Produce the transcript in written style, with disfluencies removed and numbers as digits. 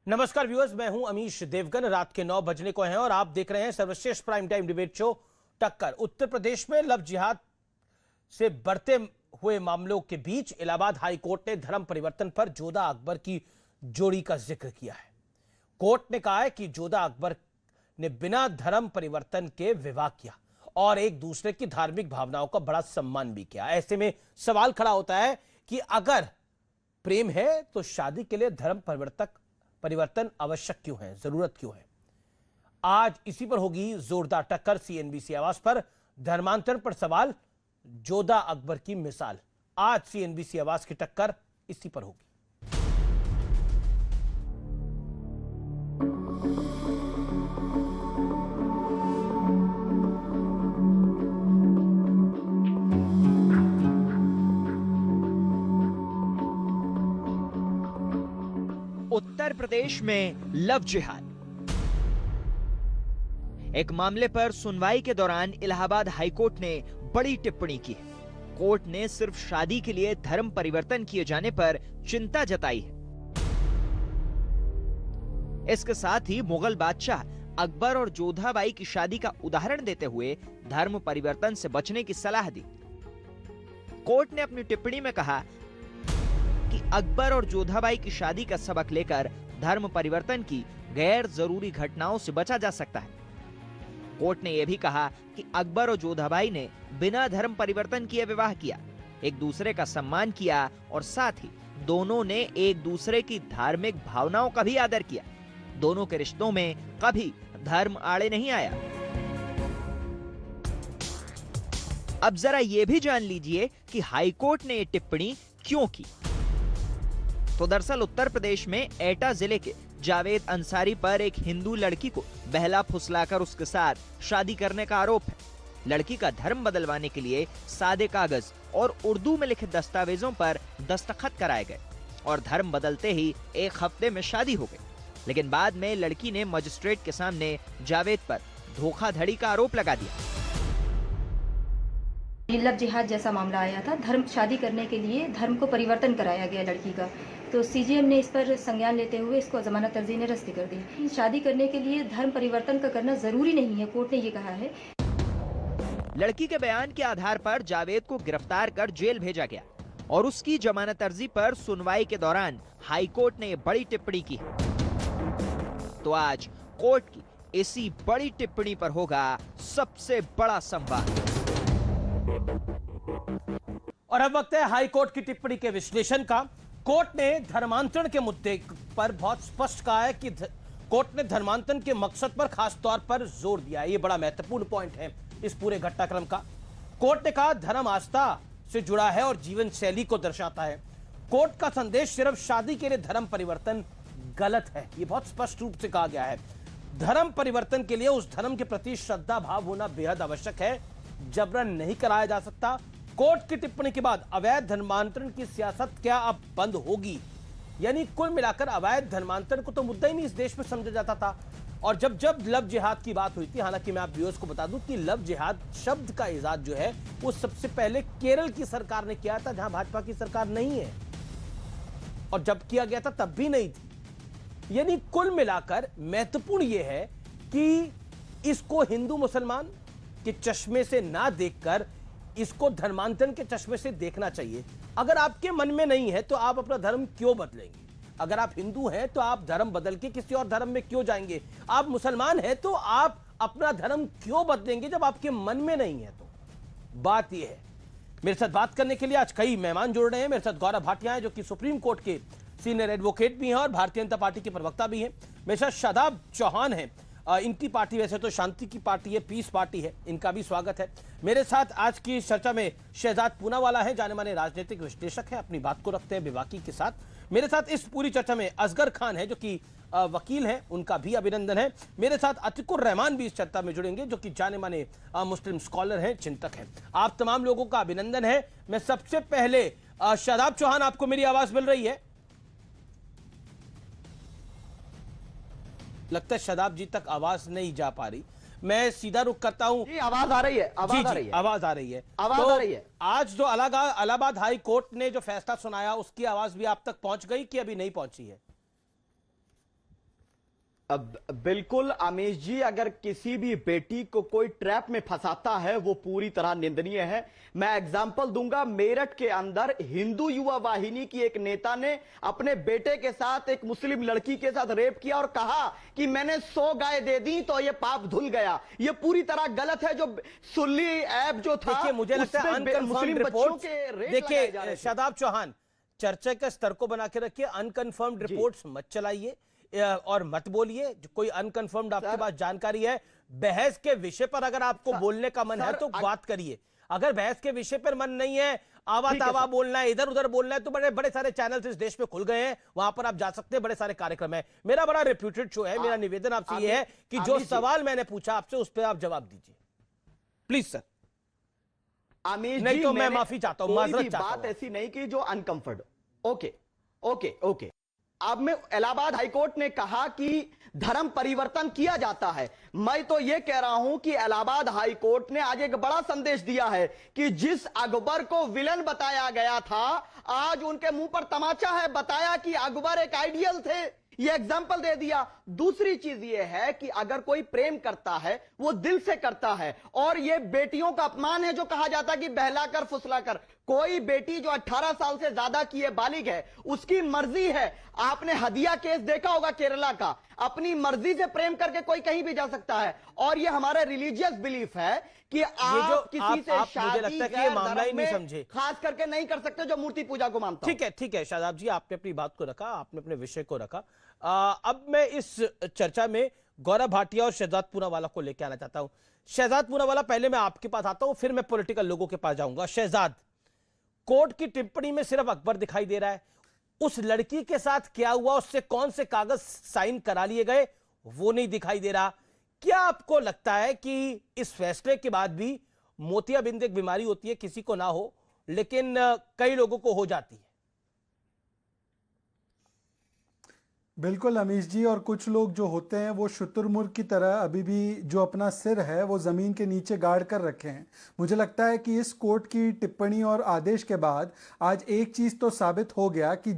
नमस्कार व्यूअर्स, मैं हूं अमीश देवगन। रात के 9 बजने को हैं और आप देख रहे हैं सर्वश्रेष्ठ प्राइम टाइम डिबेट शो टक्कर। उत्तर प्रदेश में लव जिहाद से बढ़ते हुए मामलों के बीच इलाहाबाद हाई कोर्ट ने धर्म परिवर्तन पर जोधा अकबर की जोड़ी का जिक्र किया है। कोर्ट ने कहा है कि जोधा अकबर ने बिना धर्म परिवर्तन के विवाह किया और एक दूसरे की धार्मिक भावनाओं का बड़ा सम्मान भी किया। ऐसे में सवाल खड़ा होता है कि अगर प्रेम है तो शादी के लिए धर्म परिवर्तन आवश्यक क्यों है, जरूरत क्यों है? आज इसी पर होगी जोरदार टक्कर। सीएनबीसी आवाज पर धर्मांतरण पर सवाल, जोधा अकबर की मिसाल। आज सीएनबीसी आवाज की टक्कर इसी पर होगी। उत्तर प्रदेश में लव जिहाद। एक मामले पर सुनवाई के दौरान इलाहाबाद हाईकोर्ट ने बड़ी टिप्पणी की है। कोर्ट ने सिर्फ शादी के लिए धर्म परिवर्तन किए जाने पर चिंता जताई है। इसके साथ ही मुगल बादशाह अकबर और जोधाबाई की शादी का उदाहरण देते हुए धर्म परिवर्तन से बचने की सलाह दी। कोर्ट ने अपनी टिप्पणी में कहा कि अकबर और जोधाबाई की शादी का सबक लेकर धर्म परिवर्तन की गैर जरूरी घटनाओं से बचा जा सकता है। कोर्ट ने यह भी कहा कि अकबर और जोधाबाई ने बिना धर्म परिवर्तन किए विवाह किया, एक दूसरे का सम्मान किया और साथ ही दोनों ने एक दूसरे की धार्मिक भावनाओं का भी आदर किया। दोनों के रिश्तों में कभी धर्म आड़े नहीं आया। अब जरा यह भी जान लीजिए कि हाईकोर्ट ने यह टिप्पणी क्यों की। तो दरअसल उत्तर प्रदेश में एटा जिले के जावेद अंसारी पर एक हिंदू लड़की को बहला फुसलाकर उसके साथ शादी करने का आरोप है। लड़की का धर्म बदलवाने के लिए सादे कागज और उर्दू में लिखे दस्तावेजों पर दस्तखत कराए गए और धर्म बदलते ही एक हफ्ते में शादी हो गई। लेकिन बाद में लड़की ने मजिस्ट्रेट के सामने जावेद पर धोखाधड़ी का आरोप लगा दिया। ये लव जिहाद जैसा मामला आया था। धर्म शादी करने के लिए धर्म को परिवर्तन कराया गया लड़की का, तो सीजीएम ने इस पर संज्ञान लेते हुए इसको जमानत अर्जी निरस्त कर दी। शादी करने के लिए धर्म परिवर्तन का करना जरूरी नहीं है, कोर्ट ने ये कहा है। लड़की के बयान के आधार पर जावेद को गिरफ्तार कर जेल भेजा गया और उसकी जमानत अर्जी पर सुनवाई के दौरान हाईकोर्ट ने बड़ी टिप्पणी की है। तो आज कोर्ट की इसी बड़ी टिप्पणी पर होगा सबसे बड़ा संवाद। और अब वक्त है हाईकोर्ट की टिप्पणी के विश्लेषण का। कोर्ट ने धर्मांतरण के मुद्दे पर बहुत स्पष्ट कहा है कि कोर्ट ने धर्मांतरण के मकसद पर खास तौर पर जोर दिया है। यह बड़ा महत्वपूर्ण पॉइंट है इस पूरे घटनाक्रम का। कोर्ट ने कहा धर्म आस्था से जुड़ा है और जीवन शैली को दर्शाता है। कोर्ट का संदेश सिर्फ शादी के लिए धर्म परिवर्तन गलत है, यह बहुत स्पष्ट रूप से कहा गया है। धर्म परिवर्तन के लिए उस धर्म के प्रति श्रद्धा भाव होना बेहद आवश्यक है, जबरन नहीं कराया जा सकता। कोर्ट की टिप्पणी के बाद अवैध धर्मांतरण की सियासत क्या अब बंद होगी? यानी कुल मिलाकर अवैध धर्मांतरण को तो मुद्दा ही नहीं इस देश में समझा जाता था। और जब जब लव जिहाद की बात हुई थी, हालांकि मैं आप व्यूअर्स को बता दूं कि लव जिहाद शब्द का इजाद जो है वो सबसे पहले केरल की सरकार ने किया था, जहां भाजपा की सरकार नहीं है, और जब किया गया था तब भी नहीं थी। यानी कुल मिलाकर महत्वपूर्ण यह है कि इसको हिंदू मुसलमान के चश्मे से ना देखकर इसको धर्मांतरण के चश्मे से देखना चाहिए। अगर आपके मन में नहीं है तो आप अपना धर्म क्यों बदलेंगे? अगर आप हिंदू हैं तो आप धर्म बदल के किसी और धर्म में क्यों जाएंगे? आप मुसलमान हैं तो आप अपना धर्म क्यों बदलेंगे जब आपके मन में नहीं है? तो बात यह है। मेरे साथ बात करने के लिए आज कई मेहमान जुड़ रहे हैं। मेरे साथ गौरव भाटिया हैं जो कि सुप्रीम कोर्ट के सीनियर एडवोकेट भी हैं और भारतीय जनता पार्टी के प्रवक्ता भी हैं। मेरे साथ शादाब चौहान हैं, इनकी पार्टी वैसे तो शांति की पार्टी है, पीस पार्टी है, इनका भी स्वागत है। मेरे साथ आज की चर्चा में शहजाद पूनावाला है, जाने माने राजनीतिक विश्लेषक है, अपनी बात को रखते हैं बेबाकी के साथ। मेरे साथ इस पूरी चर्चा में असगर खान है जो कि वकील हैं, उनका भी अभिनंदन है। मेरे साथ अतिकुर रहमान भी इस चर्चा में जुड़ेंगे जो कि जाने माने मुस्लिम स्कॉलर हैं, चिंतक हैं। आप तमाम लोगों का अभिनंदन है। मैं सबसे पहले शादाब चौहान, आपको मेरी आवाज मिल रही है? लगता है शादाब जी तक आवाज नहीं जा पा रही। मैं सीधा रुख करता हूं। जी आवाज आ रही है, आवाज आ रही है, आवाज आ रही है, आवाज आ रही है। आज जो इलाहाबाद हाई कोर्ट ने जो फैसला सुनाया उसकी आवाज भी आप तक पहुंच गई कि अभी नहीं पहुंची है? अब बिल्कुल अमीश जी, अगर किसी भी बेटी को कोई ट्रैप में फंसाता है वो पूरी तरह निंदनीय है। मैं एग्जांपल दूंगा, मेरठ के अंदर हिंदू युवा वाहिनी की एक नेता ने अपने बेटे के साथ एक मुस्लिम लड़की के साथ रेप किया और कहा कि मैंने 100 गाय दे दी तो ये पाप धुल गया। ये पूरी तरह गलत है। जो सुल्ली ऐप जो था, देखिए मुझे लगता है मुस्लिम बच्चों के रेप लगाए जा रहे देखिए थे। शादाब चौहान, चर्चा के स्तर को बना के रखिए, अनकंफर्म्ड रिपोर्ट्स मत चलाइए और मत बोलिए। जो कोई अनकंफर्म्ड आपके पास जानकारी है, बहस के विषय पर अगर आपको बोलने का मन है तो बात करिए। अगर बहस के विषय पर मन नहीं है, आवा तावा बोलना है, इधर उधर बोलना है, तो बड़े बड़े सारे चैनल्स इस देश में खुल गए हैं, वहां पर आप जा सकते हैं, बड़े सारे कार्यक्रम है। मेरा बड़ा रेप्यूटेड शो है, मेरा निवेदन आपसे यह है कि जो सवाल मैंने पूछा आपसे उस पर आप जवाब दीजिए प्लीज सर। आमिर नहीं जी, तो मैं माफी चाहता हूं, माजरत चाहता हूं। बात ऐसी नहीं कि जो अनकंफर्ट। Okay okay okay. अब में इलाहाबाद हाईकोर्ट ने कहा कि धर्म परिवर्तन किया जाता है। मैं तो यह कह रहा हूं कि इलाहाबाद हाईकोर्ट ने आज एक बड़ा संदेश दिया है कि जिस अकबर को विलन बताया गया था, आज उनके मुंह पर तमाचा है। बताया कि अकबर एक आइडियल थे, ये एग्जाम्पल दे दिया। दूसरी चीज ये है कि अगर कोई प्रेम करता है वो दिल से करता है, और ये बेटियों का अपमान है जो कहा जाता है कि बहलाकर फुसलाकर। कोई बेटी जो 18 साल से ज्यादा की है, बालिग है, उसकी मर्जी है। आपने हदिया केस देखा होगा केरला का, अपनी मर्जी से प्रेम करके कोई कहीं भी जा सकता है। और ये हमारा रिलीजियस बिलीफ है कि आप किसी से शादी मुझे लगता है कि ये मामला ही नहीं समझे, खास करके नहीं कर सकते जो मूर्ति पूजा को मानता। ठीक है शादाब जी, आपने अपनी बात को रखा, आपने अपने विषय को रखा। अब मैं इस चर्चा में गौरव भाटिया और शहजाद पूनावाला को लेकर आना चाहता हूं। शहजाद पूनावाला, पहले मैं आपके पास आता हूं, फिर मैं पॉलिटिकल लोगों के पास जाऊंगा। शहजाद, कोर्ट की टिप्पणी में सिर्फ अकबर दिखाई दे रहा है, उस लड़की के साथ क्या हुआ, उससे कौन से कागज साइन करा लिए गए, वो नहीं दिखाई दे रहा। क्या आपको लगता है कि इस फैसले के बाद भी, मोतियाबिंद एक बीमारी होती है, किसी को ना हो लेकिन कई लोगों को हो जाती है? बिल्कुल अमीश जी, और कुछ लोग जो होते हैं वो शुतुरमुर्ग की तरह अभी भी जो अपना सिर है वो ज़मीन के नीचे गाड़ कर रखे हैं। मुझे लगता है कि इस कोर्ट की टिप्पणी और आदेश के बाद आज एक चीज़ तो साबित हो गया कि